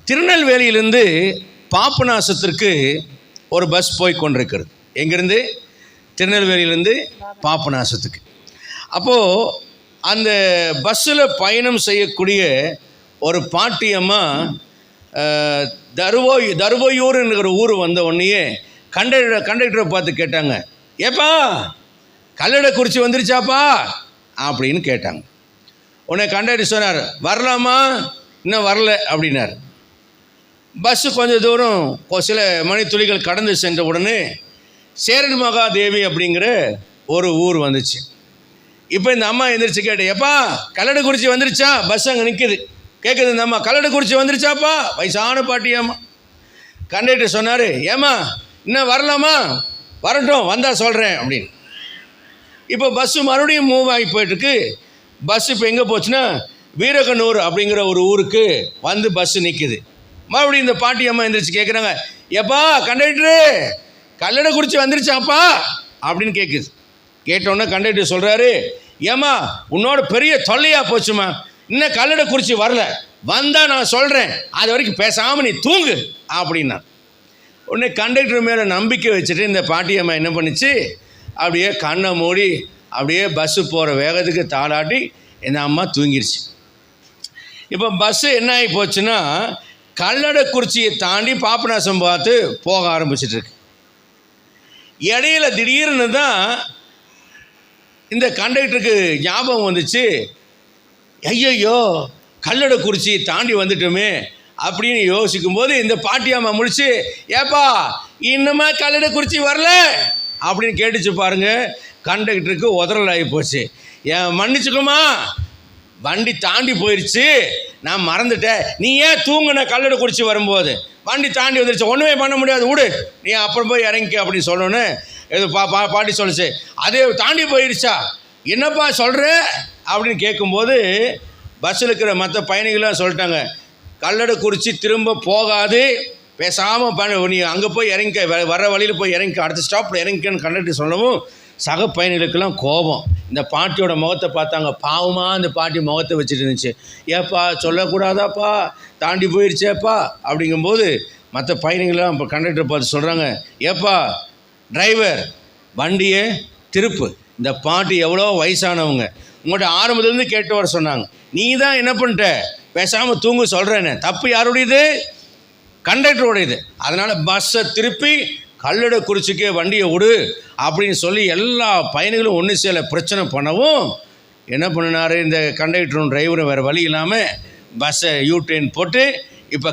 திருநெல்வேலியிலிருந்து பாபநாசத்திற்கு ஒரு பஸ் போய் கொண்டிருக்கிறது. எங்கேருந்து? திருநெல்வேலியிலேருந்து பாபநாசத்துக்கு. அப்போது அந்த பஸ்ஸில் பயணம் செய்யக்கூடிய ஒரு பாட்டியம்மா தருவையூருங்கிற ஊர் வந்த உடனேயே கண்டக்டரை பார்த்து கேட்டாங்க, ஏப்பா கல்லடைக்குறிச்சி வந்துருச்சாப்பா அப்படின்னு கேட்டாங்க. உடனே கண்டக்டர் சொன்னார், வரலாமா, இன்னும் வரல அப்படின்னார். பஸ்ஸு கொஞ்சம் தூரம் சில மணித்துளிகள் கடந்து சென்ற உடனே சேரன் மகாதேவி அப்படிங்கிற ஒரு ஊர் வந்துச்சு. இப்போ இந்த அம்மா எந்திரிச்சு கேட்டேன், எப்பா கல்லடைக்குறிச்சி வந்துருச்சா? பஸ் அங்கே நிற்குது. கேட்குது இந்த அம்மா, கல்லடைக்குறிச்சி வந்துருச்சாப்பா? வயசான பாட்டியாம்மா. கண்டக்டர் சொன்னார், ஏம்மா இன்னும் வரலாமா? வரட்டும், வந்தால் சொல்கிறேன் அப்படின்னு. இப்போ பஸ்ஸு மறுபடியும் மூவ் ஆகி போயிட்டுருக்கு. பஸ் இப்போ எங்கே போச்சுன்னா வீரகனூர் அப்படிங்கிற ஒரு ஊருக்கு வந்து பஸ்ஸு நிற்குது. மறுபடியும் இந்த பாட்டி அம்மா எந்திரிச்சு கேட்குறாங்க, எப்பா கண்டக்டரு கல்லடைக்குறிச்சி வந்துருச்சாப்பா அப்படின்னு கேட்குது. கேட்டோன்னே கண்டக்டர் சொல்கிறாரு, ஏம்மா உன்னோட பெரிய தொல்லையாக போச்சுமா, இன்னும் கல்லடைக்குறிச்சி வரல, வந்தால் நான் சொல்கிறேன், அது வரைக்கும் பேசாமல் நீ தூங்கு அப்படின்னா. உடனே கண்டக்டர் மேலே நம்பிக்கை வச்சுட்டு இந்த பாட்டி அம்மா என்ன பண்ணிச்சு, அப்படியே கண்ணை மூடி அப்படியே பஸ்ஸு போகிற வேகத்துக்கு தாளாட்டி இந்த அம்மா தூங்கிருச்சு. இப்போ பஸ்ஸு என்ன ஆகி போச்சுன்னா கல்லடைக்குறிச்சியை தாண்டி பாபநாசம் பார்த்து போக ஆரம்பிச்சிட்ருக்கு. இடையில திடீர்னு தான் இந்த கண்டக்டருக்கு ஞாபகம் வந்துச்சு, ஐயையோ கல்லடைக்குறிச்சியை தாண்டி வந்துட்டோமே அப்படின்னு யோசிக்கும்போது இந்த பாட்டியம்மா முடிச்சு, ஏப்பா இன்னுமா கல்லடைக்குறிச்சி வரல அப்படின்னு கேட்டுச்சு பாருங்க. கண்டக்டருக்கு உதறல் ஆகி போச்சு. ஏன் மன்னிச்சுக்குமா, வண்டி தாண்டி போயிடுச்சு, நான் மறந்துட்டேன், நீ ஏன் தூங்குன கல்லடைக்குறிச்சி வரும்போது, வண்டி தாண்டி வந்துருச்சு, ஒன்றுமே பண்ண முடியாது, விடு, நீ அப்புறம் போய் இறங்கிக்க அப்படின்னு சொல்லணுன்னு இது பாட்டி சொல்லிச்சு. அதே தாண்டி போயிடுச்சா, என்னப்பா சொல்கிற அப்படின்னு கேட்கும்போது பஸ்ஸில் இருக்கிற மற்ற பயணிகள்லாம் சொல்லிட்டாங்க, கல்லடைக்குறிச்சி திரும்ப போகாது, பேசாமல் நீ அங்கே போய் இறங்கிக்க, வர வழியில் போய் இறங்கிக்க, அடுத்த ஸ்டாப்பில் இறங்கிக்கன்னு கண்டக்டர் சொல்லவும் சக பயணிகளுக்கெல்லாம் கோபம். இந்த பாட்டியோட முகத்தை பார்த்தாங்க, பாவமாக அந்த பாட்டி முகத்தை வச்சுட்டு இருந்துச்சு. ஏப்பா சொல்லக்கூடாதாப்பா, தாண்டி போயிடுச்சேப்பா அப்படிங்கும்போது மற்ற பயணிகள்லாம் இப்போ கண்டக்டரை பார்த்து சொல்கிறாங்க, ஏப்பா டிரைவர் வண்டியை திருப்பு, இந்த பாட்டி எவ்வளோ வயசானவங்க, உங்கள்கிட்ட ஆரம்பத்துலேருந்து கேட்டு வர சொன்னாங்க, நீ தான் என்ன பண்ணிட்ட, பேசாமல் தூங்க சொல்கிறேன்னு, தப்பு யாருடையது? கண்டக்டருடையது. அதனால் பஸ்ஸை திருப்பி கல்லடைக்குறிச்சிக்கே வண்டியை விடு அப்படின்னு சொல்லி எல்லா பயணிகளும் ஒன்று சேர பிரச்சனை பண்ணவும் என்ன பண்ணினார் இந்த கண்டக்டரும் டிரைவரும் வேறு வழி இல்லாமல் பஸ்ஸை யூ டர்ன் போட்டு